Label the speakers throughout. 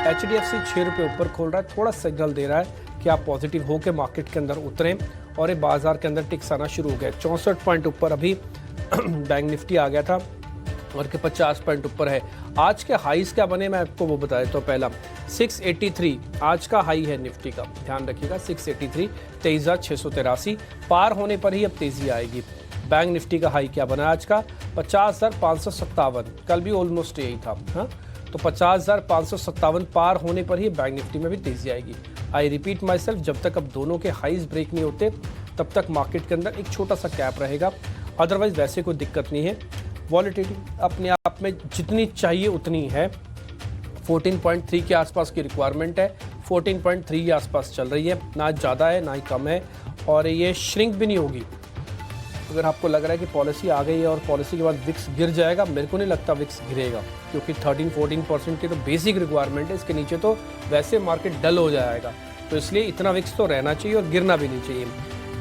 Speaker 1: HDFC 6 रुपये ऊपर खोल रहा है, थोड़ा सिग्नल दे रहा है कि आप पॉजिटिव होकर मार्केट के अंदर उतरें और ये बाजार के अंदर टिक्स आना शुरू हो गया। 64 पॉइंट ऊपर अभी बैंक निफ्टी आ गया था और के 50 पॉइंट ऊपर है। आज के हाईज क्या बने मैं आपको वो बता देता हूँ। पहला 683 आज का हाई है निफ्टी का, ध्यान रखिएगा 683, 23,683 पार होने पर ही अब तेजी आएगी। बैंक निफ्टी का हाई क्या बना आज का 50,557, कल भी ऑलमोस्ट यही था। हाँ, तो 50,557 पार होने पर ही बैंक निफ्टी में भी तेजी आएगी। आई रिपीट माई सेल्फ, जब तक अब दोनों के हाईज ब्रेक नहीं होते तब तक मार्केट के अंदर एक छोटा सा कैप रहेगा, अदरवाइज वैसे कोई दिक्कत नहीं है। वॉलेटिलिटी अपने आप में जितनी चाहिए उतनी है, 14.3 के आसपास की रिक्वायरमेंट है, 14.3 के आसपास चल रही है, ना ज़्यादा है ना ही कम है, और ये श्रिंक भी नहीं होगी। अगर आपको लग रहा है कि पॉलिसी आ गई है और पॉलिसी के बाद विक्स गिर जाएगा, मेरे को नहीं लगता विक्स गिरेगा, क्योंकि 13-14% की तो बेसिक रिक्वायरमेंट है, इसके नीचे तो वैसे मार्केट डल हो जाएगा। तो इसलिए इतना विक्स तो रहना चाहिए और गिरना भी नहीं चाहिए।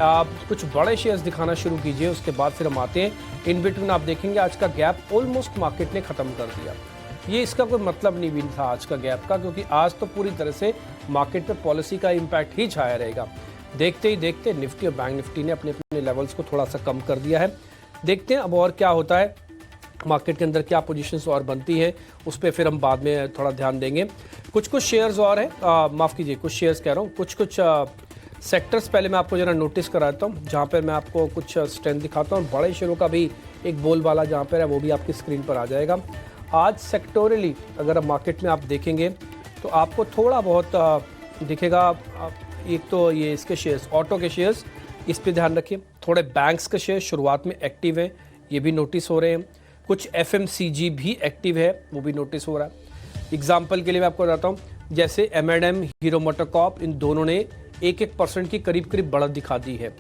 Speaker 1: आप कुछ बड़े शेयर्स दिखाना शुरू कीजिए, उसके बाद फिर हम आते हैं। इन बिटवीन आप देखेंगे आज का गैप ऑलमोस्ट मार्केट ने ख़त्म कर दिया। ये इसका कोई मतलब नहीं भी था आज का गैप का, क्योंकि आज तो पूरी तरह से मार्केट पे पॉलिसी का इम्पैक्ट ही छाया रहेगा। देखते ही देखते निफ्टी और बैंक निफ्टी ने अपने अपने लेवल्स को थोड़ा सा कम कर दिया है। देखते हैं अब और क्या होता है, मार्केट के अंदर क्या पोजीशंस और बनती है, उस पर फिर हम बाद में थोड़ा ध्यान देंगे। कुछ शेयर्स और हैं, माफ़ कीजिए कुछ शेयर्स कह रहा हूँ, कुछ सेक्टर्स पहले मैं आपको जरा नोटिस कराता हूँ, जहाँ पर मैं आपको कुछ स्ट्रेंथ दिखाता हूँ। बड़े शेयरों का भी एक बोल वाला जहाँ पर है वो भी आपकी स्क्रीन पर आ जाएगा। आज सेक्टोरली अगर आप मार्केट में आप देखेंगे तो आपको थोड़ा बहुत दिखेगा। एक तो ये इसके शेयर्स, ऑटो के शेयर्स, इस पे ध्यान रखिए। थोड़े बैंक्स के शेयर्स शुरुआत में एक्टिव हैं, ये भी नोटिस हो रहे हैं। कुछ FMCG भी एक्टिव है, वो भी नोटिस हो रहा है। एग्जाम्पल के लिए मैं आपको बताता हूँ, जैसे M&M, हीरो मोटोकॉर्प, इन दोनों ने 1% की करीब बढ़त दिखा दी है।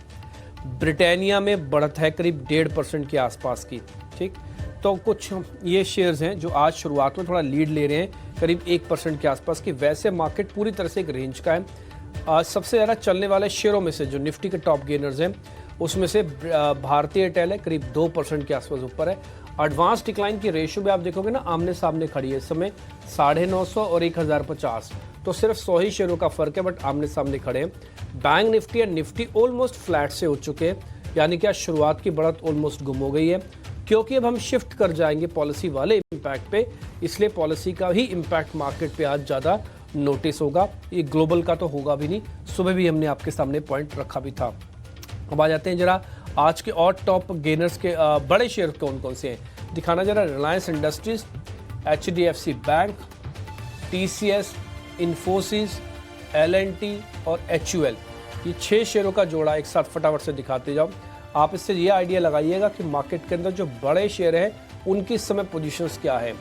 Speaker 1: ब्रिटानिया में बढ़त है करीब 1.5% के आसपास की। ठीक, तो कुछ ये शेयर्स हैं जो आज शुरुआत में थोड़ा लीड ले रहे हैं, करीब 1% के आसपास की। वैसे मार्केट पूरी तरह से एक रेंज का है। आज सबसे ज़्यादा चलने वाले शेयरों में से जो निफ्टी के टॉप गेनर्स हैं, उसमें से भारतीय एयरटेल है, करीब 2% के आसपास ऊपर है। एडवांस डिक्लाइन की रेशियो भी आप देखोगे ना, आमने सामने खड़ी है इस समय 950 और 1050, तो सिर्फ 100 ही शेयरों का फर्क है, बट आमने सामने खड़े हैं। बैंक निफ्टी और निफ्टी ऑलमोस्ट फ्लैट से हो चुके हैं, यानी कि आज शुरुआत की बढ़त ऑलमोस्ट गुम हो गई है, क्योंकि अब हम शिफ्ट कर जाएंगे पॉलिसी वाले इम्पैक्ट पे, इसलिए पॉलिसी का ही इम्पैक्ट मार्केट पे आज ज़्यादा नोटिस होगा। ये ग्लोबल का तो होगा भी नहीं, सुबह भी हमने आपके सामने पॉइंट रखा भी था। अब आ जाते हैं जरा आज के और टॉप गेनर्स के बड़े शेयर कौन कौन से हैं, दिखाना जरा। Reliance industries, HDFC bank, TCS, Infosys, L&T और HUL, ये 6 शेयरों का जोड़ा एक साथ फटाफट से दिखाते जाओ। आप इससे ये आइडिया लगाइएगा कि मार्केट के अंदर जो बड़े शेयर हैं उनकी इस समय पोजीशंस क्या है।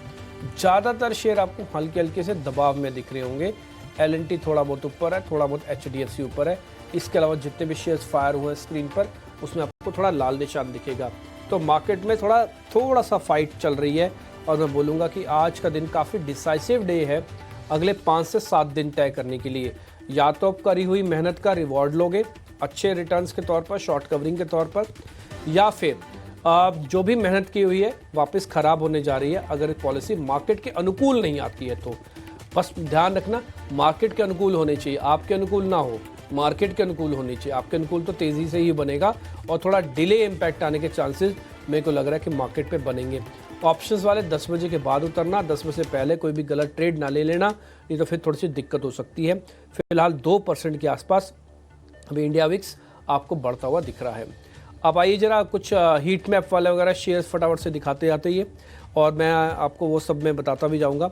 Speaker 1: ज़्यादातर शेयर आपको हल्के हल्के से दबाव में दिख रहे होंगे। L&T थोड़ा बहुत ऊपर है, थोड़ा बहुत HDFC ऊपर है। इसके अलावा जितने भी शेयर्स फायर हुए स्क्रीन पर, उसमें आपको थोड़ा लाल निशान दिखेगा। तो मार्केट में थोड़ा सा फाइट चल रही है, और मैं बोलूँगा कि आज का दिन काफ़ी डिसाइसिव डे है अगले 5 से 7 दिन तय करने के लिए। या तो आप करी हुई मेहनत का रिवॉर्ड लोगे अच्छे रिटर्न्स के तौर पर, शॉर्ट कवरिंग के तौर पर, या फिर जो भी मेहनत की हुई है वापस ख़राब होने जा रही है अगर पॉलिसी मार्केट के अनुकूल नहीं आती है। तो बस ध्यान रखना, मार्केट के अनुकूल होने चाहिए, आपके अनुकूल ना हो, मार्केट के अनुकूल होनी चाहिए। आपके अनुकूल तो तेज़ी से ही बनेगा, और थोड़ा डिले इम्पैक्ट आने के चांसेस मेरे को लग रहा है कि मार्केट पे बनेंगे। ऑप्शंस वाले 10 बजे के बाद उतरना, 10 बजे से पहले कोई भी गलत ट्रेड ना ले लेना, नहीं तो फिर थोड़ी सी दिक्कत हो सकती है। फिलहाल 2% के आसपास अभी इंडिया विक्स आपको बढ़ता हुआ दिख रहा है। अब आइए जरा कुछ हीट मैप वाले वगैरह शेयर्स फटाफट से दिखाते जाते ही, और मैं आपको वो सब मैं बताता भी जाऊंगा।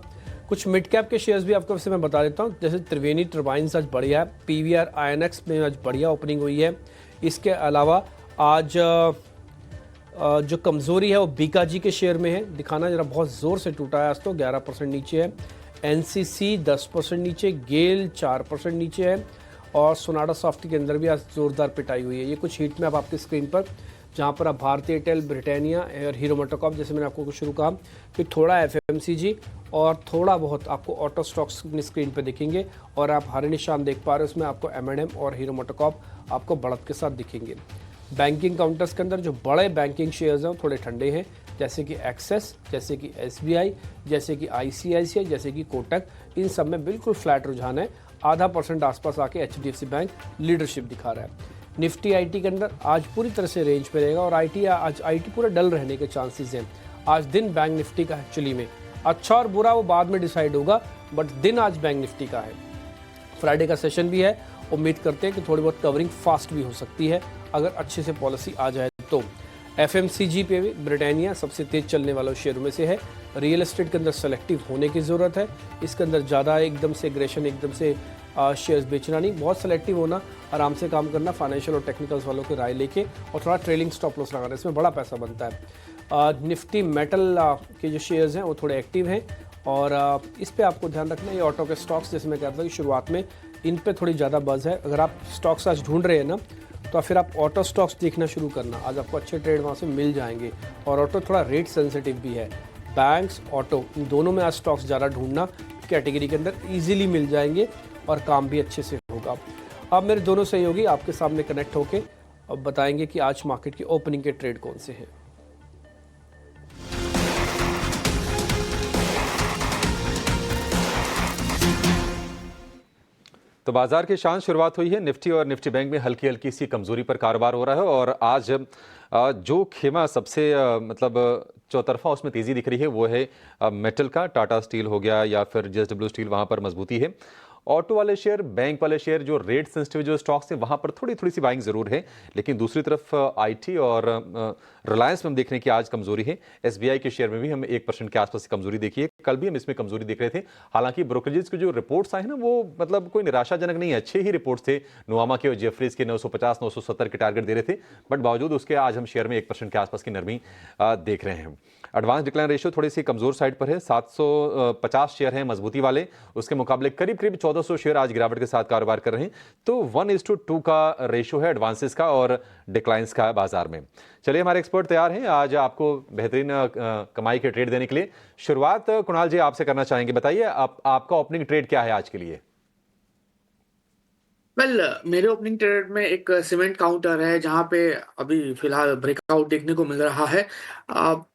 Speaker 1: कुछ मिड कैप के शेयर्स भी आपको वैसे मैं बता देता हूं, जैसे त्रिवेणी टर्बाइन्स आज बढ़िया है, PVR INX में आज बढ़िया ओपनिंग हुई है। इसके अलावा आज जो कमज़ोरी है वो बीकाजी के शेयर में है, दिखाना जरा, बहुत ज़ोर से टूटा है आज तो, 11% नीचे है। NCC 10% नीचे, गेल 4% नीचे है, और सोनाडा सॉफ्ट के अंदर भी आज ज़ोरदार पिटाई हुई है। ये कुछ हीट मैप आपकी स्क्रीन पर, जहाँ पर आप भारतीय एयरटेल, ब्रिटानिया और हीरो मोटोकॉर्प, जैसे मैंने आपको शुरू कहा, फिर थोड़ा FMCG और थोड़ा बहुत आपको ऑटो स्टॉक्स अपनी स्क्रीन पर दिखेंगे, और आप हरे निशान देख पा रहे हो, उसमें आपको M&M और हीरो मोटोकॉर्प आपको बढ़त के साथ दिखेंगे। बैंकिंग काउंटर्स के अंदर जो बड़े बैंकिंग शेयर्स हैं वो थोड़े ठंडे हैं, जैसे कि एक्सेस, जैसे कि SBI, जैसे कि ICICI, जैसे कि कोटक, इन सब में बिल्कुल फ्लैट रुझान है, 0.5% आसपास आके एचडीएफसी बैंक लीडरशिप दिखा रहा है। निफ्टी आईटी के अंदर आज पूरी तरह से रेंज पे रहेगा और आज आईटी पूरा डल रहने के चांसेस हैं। आज दिन बैंक निफ्टी का एक्चुअली में अच्छा और बुरा वो बाद में डिसाइड होगा, बट दिन आज बैंक निफ्टी का है। फ्राइडे का सेशन भी है, उम्मीद करते हैं कि थोड़ी बहुत कवरिंग फास्ट भी हो सकती है अगर अच्छे से पॉलिसी आ जाए तो। एफएमसीजी पे भी ब्रिटानिया सबसे तेज चलने वालों शेयरों में से है। रियल एस्टेट के अंदर सेलेक्टिव होने की ज़रूरत है, इसके अंदर ज़्यादा एकदम से एग्रेशन, एकदम से शेयर्स बेचना नहीं, बहुत सेलेक्टिव होना, आराम से काम करना, फाइनेंशियल और टेक्निकल्स वालों की राय लेके, और थोड़ा ट्रेलिंग स्टॉप लॉस लगाना, इसमें बड़ा पैसा बनता है। निफ्टी मेटल के जो शेयर्स हैं वो थोड़े एक्टिव हैं और इस पे आपको ध्यान रखना, ये ऑटो के स्टॉक्स, जैसे मैं कहता था कि शुरुआत में इन पे थोड़ी ज़्यादा बज़ है। अगर आप स्टॉक्स आज ढूंढ रहे हैं ना, तो फिर आप ऑटो स्टॉक्स देखना शुरू करना, आज आपको अच्छे ट्रेड वहाँ से मिल जाएंगे। और ऑटो थोड़ा रेट सेंसिटिव भी है, बैंक्स ऑटो इन दोनों में आज स्टॉक्स ज़्यादा ढूंढना, कैटेगरी के अंदर ईजिली मिल जाएंगे और काम भी अच्छे से होगा। अब मेरे दोनों सहयोगी आपके सामने कनेक्ट होके अब बताएंगे कि आज मार्केट की ओपनिंग के ट्रेड कौन से हैं।
Speaker 2: तो बाजार की शांत शुरुआत हुई है। निफ्टी और निफ्टी बैंक में हल्की हल्की सी कमजोरी पर कारोबार हो रहा है और आज जो खेमा सबसे मतलब चौतरफा उसमें तेजी दिख रही है वो है मेटल का। टाटा स्टील हो गया या फिर जेएसडब्ल्यू स्टील, वहां पर मजबूती है। ऑटो वाले शेयर, बैंक वाले शेयर, जो रेट सेंसिटिव जो स्टॉक्स हैं वहां पर थोड़ी थोड़ी सी बाइंग जरूर है, लेकिन दूसरी तरफ आईटी और रिलायंस में हम देख रहे हैं कि आज कमजोरी है। एसबीआई के शेयर में भी हम 1% के आसपास कमजोरी देखी है, कल भी हम इसमें कमजोरी देख रहे थे। हालांकि ब्रोकरेजेस के जो रिपोर्ट्स आए हैं ना, वो मतलब कोई निराशाजनक नहीं है, अच्छे ही रिपोर्ट्स थे। नुआमा के और जेफरीज के 950 970 के टारगेट दे रहे थे, बट बावजूद उसके आज हम शेयर में 1% के आसपास की नरमी देख रहे हैं। एडवांस डिक्लाइन रेशियो थोड़ी सी कमजोर साइड पर है, 750 शेयर हैं मजबूती वाले, उसके मुकाबले करीब करीब 1400 शेयर आज गिरावट के साथ कारोबार कर रहे हैं। तो 1:2 का रेशियो है एडवांसेस का और डिक्लाइंस का बाजार में। चलिए, हमारे एक्सपर्ट तैयार हैं आज आपको बेहतरीन कमाई के ट्रेड देने के लिए। शुरुआत कुणाल जी आपसे करना चाहेंगे, बताइए आपका ओपनिंग ट्रेड क्या है आज के लिए?
Speaker 3: मेरे ओपनिंग ट्रेड में एक सीमेंट काउंटर है जहां पे अभी फिलहाल ब्रेकआउट देखने को मिल रहा है।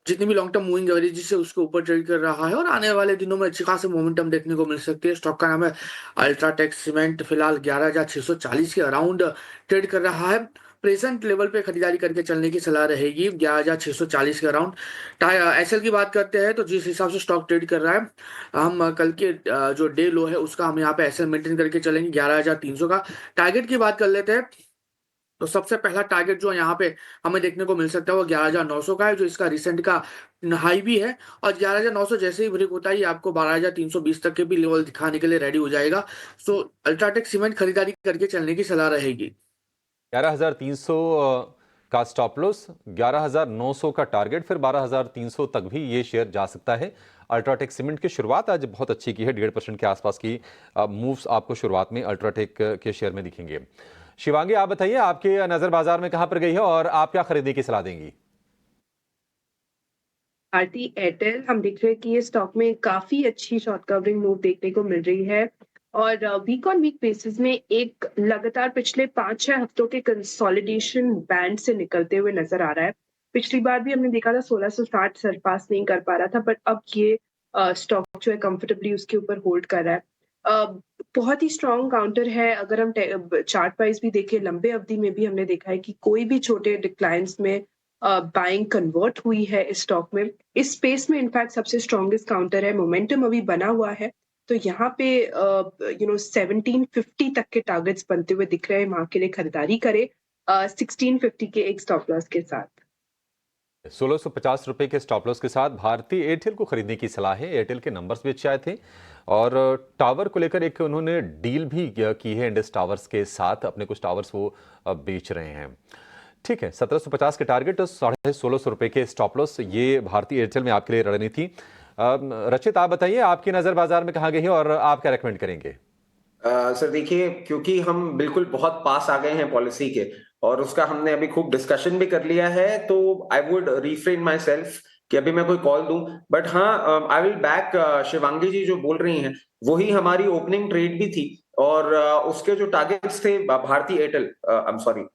Speaker 3: जितनी भी लॉन्ग टर्म मूविंग एवरेज से उसके ऊपर ट्रेड कर रहा है और आने वाले दिनों में अच्छी खासी मोमेंटम देखने को मिल सकती है। स्टॉक का नाम है अल्ट्राटेक सीमेंट, फिलहाल 11,640 के अराउंड ट्रेड कर रहा है। प्रेजेंट लेवल पे खरीदारी करके चलने की सलाह रहेगी 11,640 के अराउंड। एसएल की बात करते हैं तो जिस हिसाब से स्टॉक ट्रेड कर रहा है, हम कल के जो डे लो है उसका हम यहाँ पे एसएल मेंटेन करके चलेंगे 11,300 का। टारगेट की बात कर लेते हैं तो सबसे पहला टारगेट जो यहाँ पे हमें देखने को मिल सकता है वो 11,900 का है, जो इसका रिसेंट का हाई भी है। और 11,900 जैसे ही ब्रेक होता है, ये आपको 12,320 तक के भी लेवल दिखाने के लिए रेडी हो जाएगा। सो अल्ट्राटेक सीमेंट खरीदारी करके चलने की सलाह रहेगी।
Speaker 2: 11,300 का स्टॉप लॉस, 11,900 का टारगेट, फिर 12,300 तक भी ये शेयर जा सकता है। अल्ट्राटेक सीमेंट की शुरुआत आज बहुत अच्छी की है, 1.5% के आसपास की मूव्स आपको शुरुआत में अल्ट्राटेक के शेयर में दिखेंगे। शिवांगी, आप बताइए, आपकी नजर बाजार में कहां पर गई है और आप क्या खरीदने की सलाह देंगी?
Speaker 4: भारती एयरटेल हम देख रहे हैं कि ये स्टॉक में काफी अच्छी शॉर्ट कवरिंग मूव देखने को मिल रही है और वीक ऑन वीक बेसिस में एक लगातार पिछले 5-6 हफ्तों के कंसोलिडेशन बैंड से निकलते हुए नजर आ रहा है। पिछली बार भी हमने देखा था 1660 सरपास नहीं कर पा रहा था, बट अब ये स्टॉक जो है कंफर्टेबली उसके ऊपर होल्ड कर रहा है। बहुत ही स्ट्रॉन्ग काउंटर है। अगर हम चार्ट वाइज भी देखें, लंबे अवधि में भी हमने देखा है कि कोई भी छोटे डिक्लाइंस में बाइंग कन्वर्ट हुई है इस स्टॉक में। इस स्पेस में इनफैक्ट सबसे स्ट्रॉन्गेस्ट काउंटर है, मोमेंटम अभी बना हुआ है। तो यहाँ पे 1750 तक के टारगेट्स बनते हुए दिख रहे हैं। वहां के लिए खरीदारी करें 1650 के एक स्टॉप लॉस के साथ।
Speaker 2: 1650 रुपए के स्टॉप लॉस के साथ भारतीय एयरटेल को खरीदने की सलाह है। एयरटेल के नंबर्स भी अच्छे आए थे और टावर को लेकर एक उन्होंने डील भी की है इंडस टावर्स के साथ, अपने कुछ टावर्स वो बेच रहे हैं। ठीक है, 1750 के टारगेट और 1650 रुपए के स्टॉप लॉस, ये भारतीय एयरटेल में आपके लिए रणनीति। रचित, आप बताइए, आपकी नजर बाजार में कहाँ गई है और आप क्या रेकमेंड करेंगे?
Speaker 5: सर देखिए, क्योंकि हम बिल्कुल बहुत पास आ गए हैं पॉलिसी के और उसका हमने अभी खूब डिस्कशन भी कर लिया है, तो I would refrain my self कि अभी मैं कोई कॉल दूं। बट हाँ, आई विल बैक शिवांगी जी जो बोल रही हैं, वही हमारी ओपनिंग ट्रेड भी थी और उसके जो टारगेट्स थे भारतीय एयरटेल, आई एम सॉरी,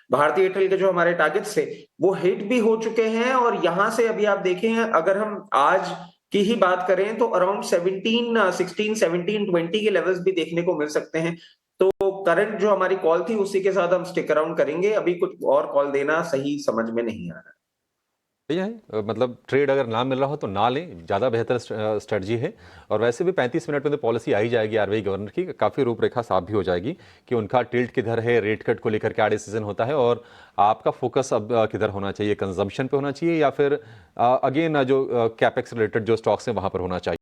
Speaker 5: भारतीय एयरटेल के जो हमारे टारगेट्स थे वो हिट भी हो चुके हैं। और यहां से अभी आप देखें, अगर हम आज की ही बात करें तो अराउंड 17 के लेवल्स भी देखने को मिल सकते हैं। तो करंट जो हमारी कॉल थी उसी के साथ हम स्टिक अराउंड करेंगे, अभी कुछ और कॉल देना सही समझ में नहीं आ रहा।
Speaker 2: बढ़िया है। मतलब ट्रेड अगर ना मिल रहा हो तो ना लें, ज़्यादा बेहतर स्ट्रेटजी है। और वैसे भी 35 मिनट में तो पॉलिसी आई जाएगी आरबीआई गवर्नर की, काफ़ी रूपरेखा साफ भी हो जाएगी कि उनका टिल्ट किधर है, रेट कट को लेकर क्या डिसीजन होता है और आपका फोकस अब किधर होना चाहिए, कंजम्पशन पे होना चाहिए या फिर अगेन जो कैपेक्स रिलेटेड जो स्टॉक्स हैं वहाँ पर होना चाहिए।